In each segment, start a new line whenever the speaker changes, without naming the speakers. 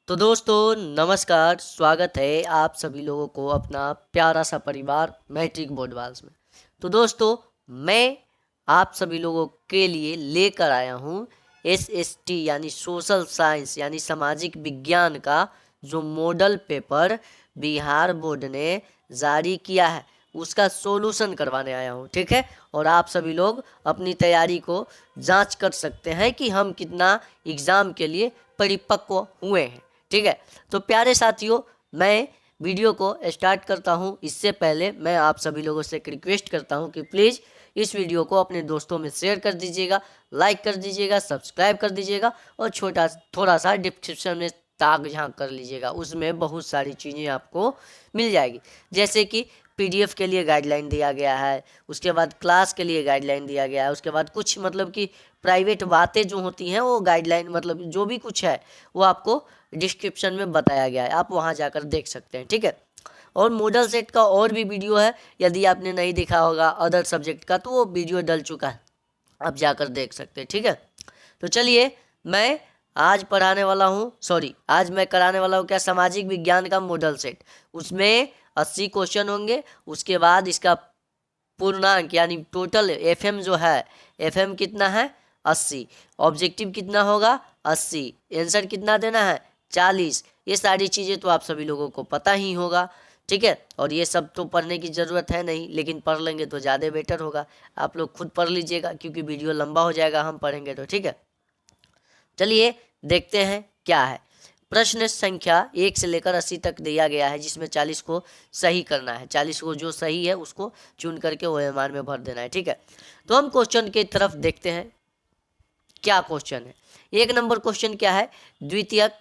तो दोस्तों नमस्कार, स्वागत है आप सभी लोगों को अपना प्यारा सा परिवार मैट्रिक बोर्ड वाल्स में। तो दोस्तों मैं आप सभी लोगों के लिए लेकर आया हूँ एसएसटी यानी सोशल साइंस यानी सामाजिक विज्ञान का जो मॉडल पेपर बिहार बोर्ड ने जारी किया है उसका सॉल्यूशन करवाने आया हूँ, ठीक है। और आप सभी लोग अपनी तैयारी को जांच कर सकते हैं कि हम कितना एग्ज़ाम के लिए परिपक्व हुए हैं, ठीक है। तो प्यारे साथियों, मैं वीडियो को स्टार्ट करता हूं इससे पहले मैं आप सभी लोगों से एक रिक्वेस्ट करता हूं कि प्लीज़ इस वीडियो को अपने दोस्तों में शेयर कर दीजिएगा, लाइक कर दीजिएगा, सब्सक्राइब कर दीजिएगा और थोड़ा सा डिस्क्रिप्शन में ताक झांक कर लीजिएगा। उसमें बहुत सारी चीज़ें आपको मिल जाएगी, जैसे कि पीडीएफ के लिए गाइडलाइन दिया गया है, उसके बाद क्लास के लिए गाइडलाइन दिया गया है, उसके बाद कुछ मतलब कि प्राइवेट बातें जो होती हैं वो गाइडलाइन मतलब जो भी कुछ है वो आपको डिस्क्रिप्शन में बताया गया है, आप वहाँ जाकर देख सकते हैं, ठीक है। और मॉडल सेट का और भी वीडियो है, यदि आपने नहीं देखा होगा अदर सब्जेक्ट का तो वो वीडियो डल चुका है, आप जाकर देख सकते हैं, ठीक है। तो चलिए मैं आज आज मैं कराने वाला हूँ क्या, सामाजिक विज्ञान का मॉडल सेट। उसमें 80 क्वेश्चन होंगे। उसके बाद इसका पूर्णांक यानी टोटल एफएम जो है, एफएम कितना है 80, ऑब्जेक्टिव कितना होगा 80, आंसर कितना देना है 40। ये सारी चीज़ें तो आप सभी लोगों को पता ही होगा, ठीक है। और ये सब तो पढ़ने की ज़रूरत है नहीं, लेकिन पढ़ लेंगे तो ज़्यादा बेटर होगा। आप लोग खुद पढ़ लीजिएगा क्योंकि वीडियो लंबा हो जाएगा हम पढ़ेंगे तो, ठीक है। चलिए देखते हैं क्या है। प्रश्न संख्या 1 से लेकर 80 तक दिया गया है, जिसमें 40 को सही करना है। 40 को जो सही है उसको चुन करके OMR में भर देना है, ठीक है। तो हम क्वेश्चन की तरफ देखते हैं क्या क्वेश्चन है। 1 नंबर क्वेश्चन क्या है, द्वितीयक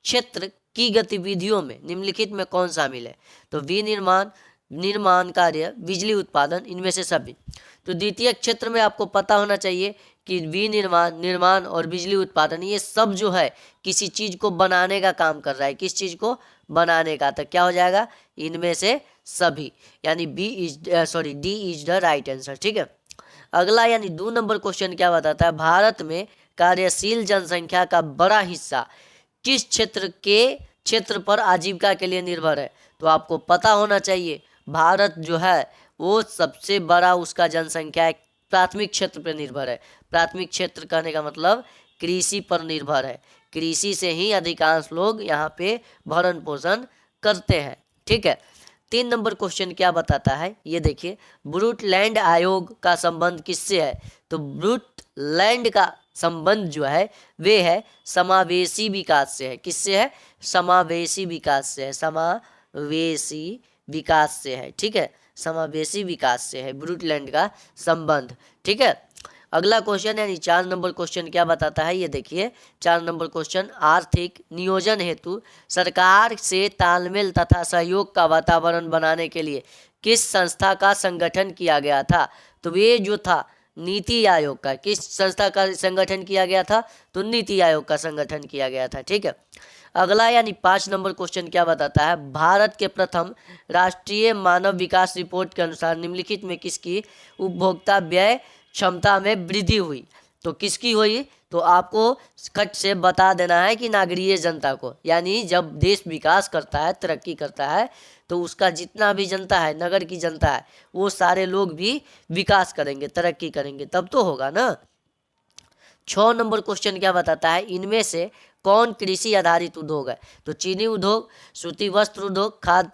क्षेत्र की गतिविधियों में निम्नलिखित में कौन शामिल है। तो विनिर्माण, निर्माण कार्य, बिजली उत्पादन, इनमें से सभी। तो द्वितीय क्षेत्र में आपको पता होना चाहिए कि विनिर्माण, निर्माण और बिजली उत्पादन ये सब जो है किसी चीज़ को बनाने का काम कर रहा है। किस चीज़ को बनाने का, तो क्या हो जाएगा इनमें से सभी, यानी D is the right answer, ठीक है। अगला यानी 2 नंबर क्वेश्चन क्या बताता है, भारत में कार्यशील जनसंख्या का बड़ा हिस्सा किस क्षेत्र पर आजीविका के लिए निर्भर है। तो आपको पता होना चाहिए भारत जो है वो सबसे बड़ा उसका जनसंख्या प्राथमिक क्षेत्र पर निर्भर है। प्राथमिक क्षेत्र कहने का मतलब कृषि पर निर्भर है। कृषि से ही अधिकांश लोग यहाँ पे भरण पोषण करते हैं, ठीक है। 3 नंबर क्वेश्चन क्या बताता है ये देखिए, ब्रूटलैंड आयोग का संबंध किससे है। तो ब्रूटलैंड का संबंध जो है वे है समावेशी विकास से है। किससे है, समावेशी विकास से है, समावेशी विकास से है, ठीक है। समावेशी विकास से है ब्रूटलैंड का संबंध, ठीक है। अगला क्वेश्चन यानी 4 नंबर क्वेश्चन क्या बताता है ये देखिए। 4 नंबर क्वेश्चन, आर्थिक नियोजन हेतु सरकार से तालमेल तथा सहयोग का वातावरण बनाने के लिए किस संस्था का संगठन किया गया था। तो ये जो था नीति आयोग का, किस संस्था का संगठन किया गया था, तो नीति आयोग का संगठन किया गया था, ठीक है। अगला यानी 5 नंबर क्वेश्चन क्या बताता है, भारत के प्रथम राष्ट्रीय मानव विकास रिपोर्ट के अनुसार निम्नलिखित में किसकी उपभोक्ता व्यय क्षमता में वृद्धि हुई। तो किसकी हुई, तो आपको कट से बता देना है कि नागरिक जनता को, यानी जब देश विकास करता है, तरक्की करता है, तो उसका जितना भी जनता है, नगर की जनता है, वो सारे लोग भी विकास करेंगे, तरक्की करेंगे, तब तो होगा ना। 6 नंबर क्वेश्चन क्या बताता है, इनमें से कौन कृषि आधारित उद्योग है। तो चीनी उद्योग, सूती वस्त्र उद्योग, खाद्य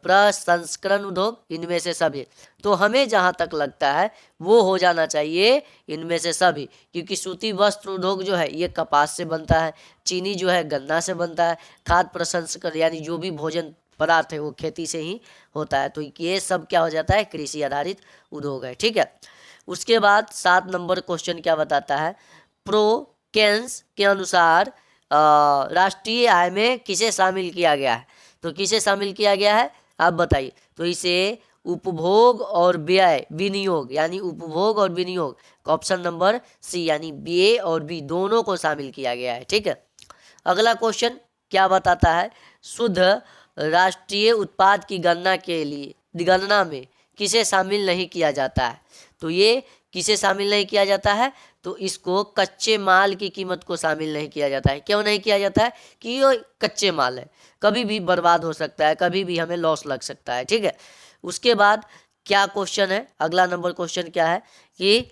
प्रसंस्करण उद्योग, इनमें से सभी। तो हमें जहाँ तक लगता है वो हो जाना चाहिए इनमें से सभी, क्योंकि सूती वस्त्र उद्योग जो है ये कपास से बनता है, चीनी जो है गन्ना से बनता है, खाद्य प्रसंस्करण यानी जो भी भोजन पदार्थ है वो खेती से ही होता है। तो ये सब क्या हो जाता है, कृषि आधारित उद्योग है, ठीक है। उसके बाद 7 नंबर क्वेश्चन क्या बताता है, प्रोकेन्स के अनुसार राष्ट्रीय आय में किसे शामिल किया गया है। तो किसे शामिल किया गया है आप बताइए। तो इसे उपभोग और व्यय विनियोग यानी उपभोग और विनियोग, ऑप्शन नंबर सी यानी ए और बी दोनों को शामिल किया गया है, ठीक है। अगला क्वेश्चन क्या बताता है, शुद्ध राष्ट्रीय उत्पाद की गणना में किसे शामिल नहीं किया जाता है। तो ये किसे शामिल नहीं किया जाता है, तो इसको कच्चे माल की कीमत को शामिल नहीं किया जाता है। क्यों नहीं किया जाता है? कि ये कच्चे माल है, कभी भी बर्बाद हो सकता है, कभी भी हमें लॉस लग सकता है। ठीक है, उसके बाद क्या क्वेश्चन है, अगला नंबर क्वेश्चन क्या है कि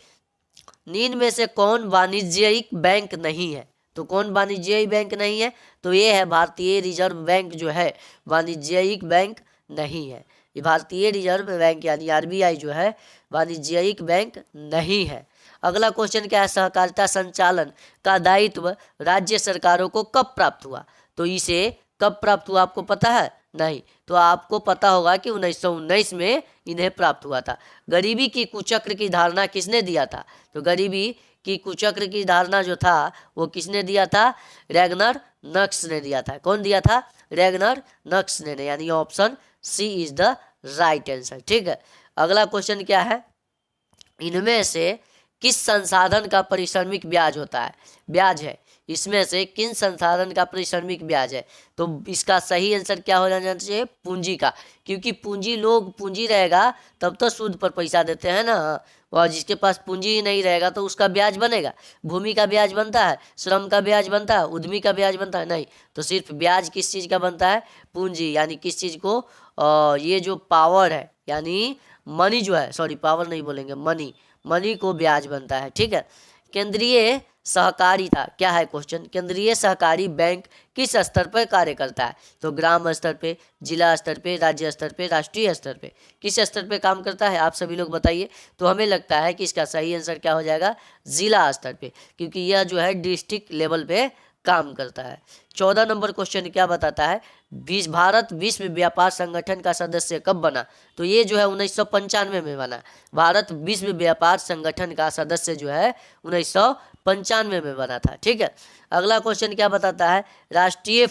निम्न में से कौन वाणिज्यिक बैंक नहीं है? तो कौन वाणिज्यिक बैंक नहीं है? तो ये है भारतीय रिजर्व बैंक जो है वाणिज्यिक बैंक नहीं है। ये भारतीय रिजर्व बैंक यानी आरबीआई जो है वाणिज्यिक बैंक नहीं है। अगला क्वेश्चन क्या है, सहकारिता संचालन का दायित्व राज्य सरकारों को कब प्राप्त हुआ? तो इसे कब प्राप्त हुआ आपको पता है? नहीं। तो आपको पता होगा कि 1919 में इन्हें प्राप्त हुआ था। गरीबी की कुचक्र की धारणा किसने दिया था? तो गरीबी की कुचक्र की धारणा जो था वो किसने दिया था? रैगनर नक्स ने दिया था। कौन दिया था? रैगनर नक्स ने, यानी option C is the right answer. ठीक है, अगला क्वेश्चन क्या है, इनमें से किस संसाधन का परिश्रमिक ब्याज होता है? ब्याज है, इसमें से किन संसाधन का परिश्रमिक ब्याज है? तो इसका सही आंसर क्या हो जाना चाहिए? पूंजी का, क्योंकि पूंजी रहेगा तब तो सूद पर पैसा देते हैं ना, और जिसके पास पूंजी ही नहीं रहेगा तो उसका ब्याज बनेगा? भूमि का ब्याज बनता है, श्रम का ब्याज बनता है, उद्यमी का ब्याज बनता है? नहीं। तो सिर्फ ब्याज किस चीज़ का बनता है? पूंजी, यानी किस चीज़ को? ये जो पावर है यानी मनी जो है, सॉरी पावर नहीं बोलेंगे, मनी को ब्याज बनता है। ठीक है, केंद्रीय सहकारी था, क्या है क्वेश्चन, केंद्रीय सहकारी बैंक किस स्तर पर कार्य करता है? तो ग्राम स्तर पे, जिला स्तर पे, राज्य स्तर पे, राष्ट्रीय स्तर पे, किस स्तर पे काम करता है? आप सभी लोग बताइए। तो हमें लगता है कि इसका सही आंसर क्या हो जाएगा? जिला स्तर पे, क्योंकि यह जो है डिस्ट्रिक्ट लेवल पे काम करता है। 14 नंबर क्वेश्चन क्या बताता है, भारत विश्व व्यापार संगठन का सदस्य कब बना? तो ये जो है 1995 में बना। भारत विश्व व्यापार संगठन का सदस्य जो है 1995 में बना था। ठीक है, अगला क्वेश्चन क्या बताता है, राष्ट्रीय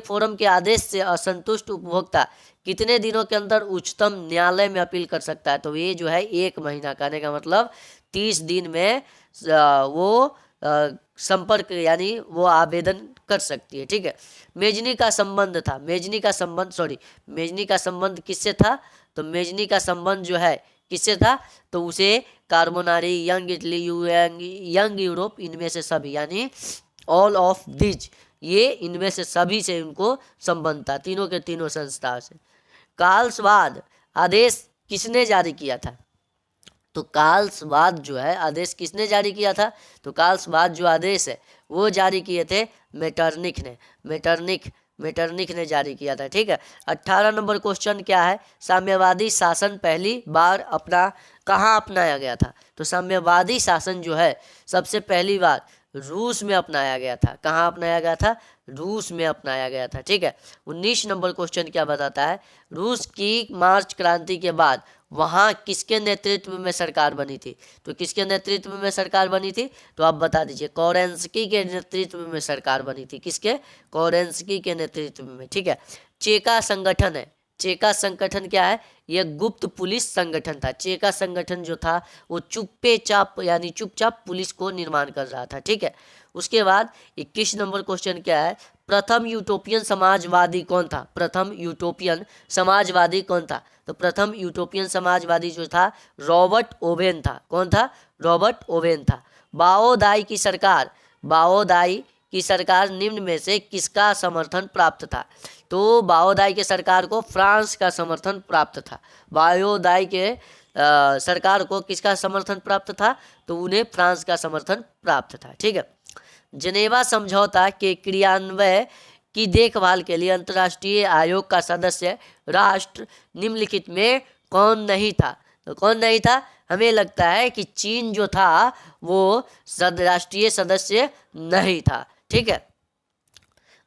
फोरम के आदेश से असंतुष्ट उपभोक्ता कितने दिनों के अंदर उच्चतम न्यायालय में अपील कर सकता है? तो ये जो है 1 महीना, कहने का मतलब 30 दिन में वो संपर्क यानी वो आवेदन कर सकती है। ठीक है, मेजनी का संबंध किससे था? तो मेजनी का संबंध जो है किससे था? तो उसे Carbonari, young Italy, young Europe, इनमें से सभी, यानी ऑल ऑफ दिज, ये इनमें से सभी से उनको संबंध था, तीनों के तीनों संस्थाओं से। कालसवाद आदेश किसने जारी किया था? तो कालसवाद जो है आदेश किसने जारी किया था? तो कालसवाद जो आदेश है वो जारी किए थे मेटरनिख ने जारी किया था। ठीक है, 18 नंबर क्वेश्चन क्या है, साम्यवादी शासन पहली बार कहाँ अपनाया गया था? तो साम्यवादी शासन जो है सबसे पहली बार रूस में अपनाया गया था। कहाँ अपनाया गया था? रूस में अपनाया गया था। ठीक है, 19 नंबर क्वेश्चन क्या बताता है, रूस की मार्च क्रांति के बाद वहाँ किसके नेतृत्व में सरकार बनी थी? तो किसके नेतृत्व में सरकार बनी थी? तो आप बता दीजिए। कोरेंस्की के नेतृत्व में सरकार बनी थी। किसके? कोरेंस्की के नेतृत्व में। ठीक है, चेका संगठन क्या है? यह गुप्त पुलिस संगठन था। चेका संगठन जो था वो चुपचाप पुलिस को निर्माण कर रहा था। ठीक है, उसके बाद 21 नंबर क्वेश्चन क्या है, प्रथम यूटोपियन समाजवादी कौन था? तो प्रथम यूटोपियन समाजवादी जो था रॉबर्ट ओवेन था। कौन था? रॉबर्ट ओवेन था। बाओदाई की सरकार निम्न में से किसका समर्थन प्राप्त था? तो बाओदाई के सरकार को फ्रांस का समर्थन प्राप्त था। बाओदाई के सरकार को किसका समर्थन प्राप्त था? तो उन्हें फ्रांस का समर्थन प्राप्त था। ठीक है, जनेवा समझौता के क्रियान्वयन की देखभाल के लिए अंतर्राष्ट्रीय आयोग का सदस्य राष्ट्र निम्नलिखित में कौन नहीं था? तो कौन नहीं था? हमें लगता है कि चीन जो था वो राष्ट्रीय सदस्य नहीं था। ठीक है,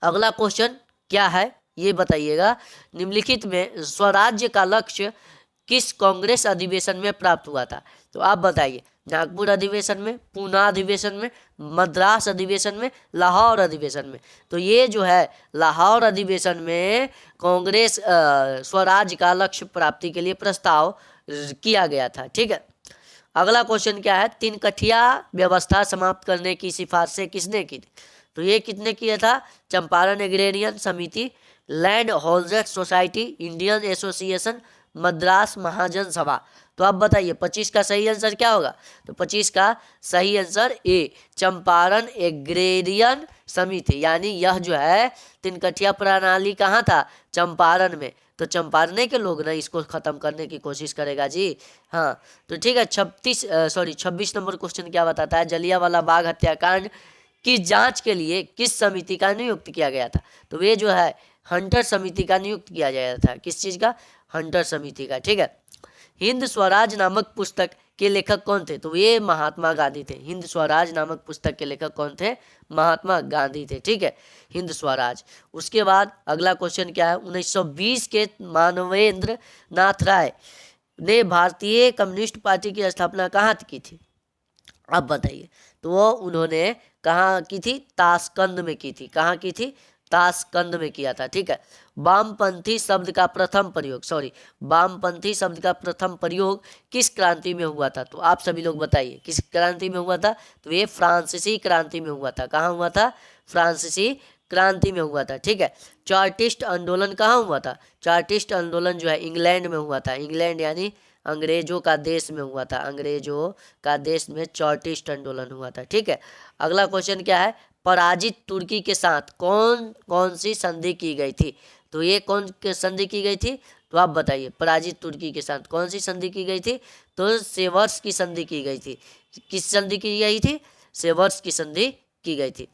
अगला क्वेश्चन क्या है ये बताइएगा, निम्नलिखित में स्वराज्य का लक्ष्य किस कांग्रेस अधिवेशन में प्राप्त हुआ था? तो आप बताइए, नागपुर अधिवेशन में, पूना अधिवेशन में, मद्रास अधिवेशन में, लाहौर अधिवेशन में? तो ये जो है लाहौर अधिवेशन में कांग्रेस स्वराज का लक्ष्य प्राप्ति के लिए प्रस्ताव किया गया था। ठीक है, अगला क्वेश्चन क्या है, 3 कठिया व्यवस्था समाप्त करने की सिफारिशें किसने की? तो ये किसने किया था? Champaran agrarian Samiti, land holders society, Indian association, Madras Mahajan Sabha. तो आप बताइए 25 का सही आंसर क्या होगा? तो 25 का सही आंसर ए, चंपारण एग्रेरियन समिति, यानी यह जो है तिनकठिया प्रणाली कहाँ था? चंपारण में। तो चंपारने के लोग ना इसको खत्म करने की कोशिश करेगा जी। हाँ, तो ठीक है। 26 नंबर क्वेश्चन क्या बताता है? जलियांवाला बाग हत्याकांड की जांच के लिए किस समिति का नियुक्त किया गया था? तो ये जो है हंटर समिति का नियुक्त किया गया था। किस चीज का? हंटर समिति का। ठीक है। हिंद स्वराज नामक पुस्तक के लेखक कौन थे? तो ये महात्मा गांधी थे। हिंद स्वराज नामक पुस्तक के लेखक कौन थे? महात्मा गांधी थे। ठीक है, हिंद स्वराज। उसके बाद अगला क्वेश्चन क्या है? 1920 के मानवेंद्र नाथ राय ने भारतीय कम्युनिस्ट पार्टी की स्थापना कहाँ की थी? आप बताइए। तो वो उन्होंने कहाँ की थी? ताशकंद में की थी। कहाँ की थी? ताशकंद में किया था। ठीक है। वामपंथी शब्द का प्रथम प्रयोग, वामपंथी शब्द का प्रथम प्रयोग किस क्रांति में हुआ था? तो आप सभी लोग बताइए किस क्रांति में हुआ था? तो ये फ्रांसीसी क्रांति में हुआ था। कहाँ हुआ था? फ्रांसीसी क्रांति में हुआ था। ठीक है। चार्टिस्ट आंदोलन कहाँ हुआ था? चार्टिस्ट आंदोलन जो है इंग्लैंड में हुआ था। इंग्लैंड यानी अंग्रेजों का देश में हुआ था। अंग्रेजों का देश में चार्टिस्ट आंदोलन हुआ था। ठीक है। अगला क्वेश्चन क्या है? पराजित तुर्की के साथ कौन कौन सी संधि की गई थी? तो ये कौन संधि की गई थी? तो आप बताइए पराजित तुर्की के साथ कौन सी संधि की गई थी? तो सेवर्स की संधि की गई थी। किस संधि की गई थी? सेवर्स की संधि की गई थी।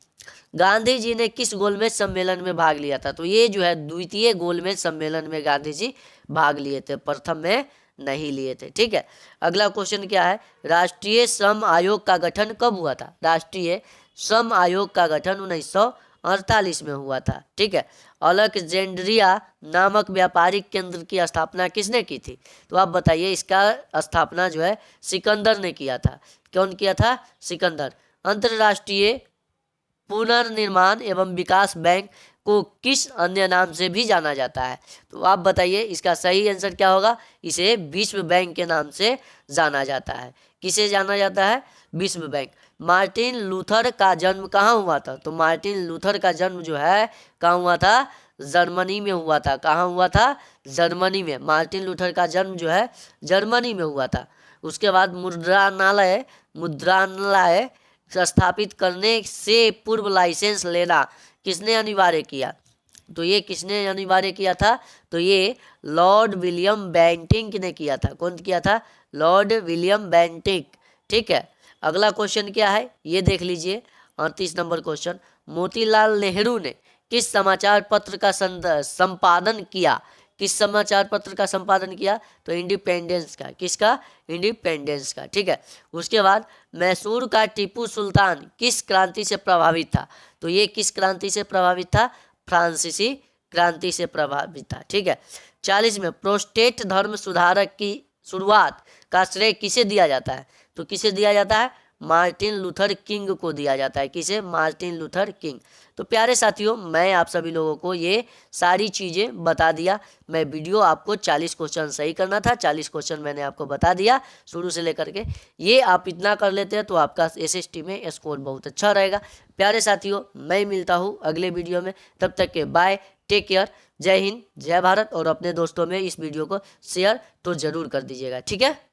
गांधी जी ने किस गोलमेज सम्मेलन में भाग लिया था? तो ये जो है द्वितीय गोलमेज सम्मेलन में गांधी जी भाग लिए थे, प्रथम में नहीं लिए थे। ठीक है। अगला क्वेश्चन क्या है? राष्ट्रीय श्रम आयोग का गठन कब हुआ था? राष्ट्रीय श्रम आयोग का गठन 1948 में हुआ था। ठीक है। अलेक्जेंड्रिया नामक व्यापारिक केंद्र की स्थापना किसने की थी? तो आप बताइए इसका स्थापना जो है सिकंदर ने किया था। कौन किया था? सिकंदर। अंतर्राष्ट्रीय पुनर्निर्माण एवं विकास बैंक को किस अन्य नाम से भी जाना जाता है? तो आप बताइए इसका सही आंसर क्या होगा? इसे विश्व बैंक के नाम से जाना जाता है। किसे जाना जाता है? विश्व बैंक। मार्टिन लूथर का जन्म कहाँ हुआ था? तो मार्टिन लूथर का जन्म जो है कहाँ हुआ था? जर्मनी में हुआ था। कहाँ हुआ था? जर्मनी में। मार्टिन लूथर का जन्म जो है जर्मनी में हुआ था। उसके बाद मुद्रणालय स्थापित करने से पूर्व लाइसेंस लेना किसने अनिवार्य किया? तो ये किसने अनिवार्य किया था? तो ये लॉर्ड विलियम बेंटिंक ने किया था। कौन किया था? Lord William Bentinck. ठीक है। अगला क्वेश्चन क्या है ये देख लीजिए। 38 नंबर क्वेश्चन, मोतीलाल नेहरू ने किस समाचार पत्र का संपादन किया? किस समाचार पत्र का संपादन किया? तो इंडिपेंडेंस का। किसका? इंडिपेंडेंस का। ठीक है। उसके बाद मैसूर का टीपू सुल्तान किस क्रांति से प्रभावित था? तो ये किस क्रांति से प्रभावित था? फ्रांसीसी क्रांति से प्रभावित था। ठीक है। 40 में प्रोटेस्टेंट धर्म सुधारक की शुरुआत का श्रेय किसे दिया जाता है? तो किसे दिया जाता है? मार्टिन लूथर किंग को दिया जाता है। किसे? Martin Luther king. तो प्यारे साथियों, मैं आप सभी लोगों को ये सारी चीज़ें बता दिया। मैं वीडियो आपको 40 क्वेश्चन सही करना था, 40 क्वेश्चन मैंने आपको बता दिया शुरू से लेकर के। ये आप इतना कर लेते हैं तो आपका एसएसटी में स्कोर बहुत अच्छा रहेगा। प्यारे साथियों, मैं मिलता हूँ अगले वीडियो में। तब तक के बाय, टेक केयर, जय हिंद, जय भारत। और अपने दोस्तों में इस वीडियो को शेयर तो ज़रूर कर दीजिएगा। ठीक है।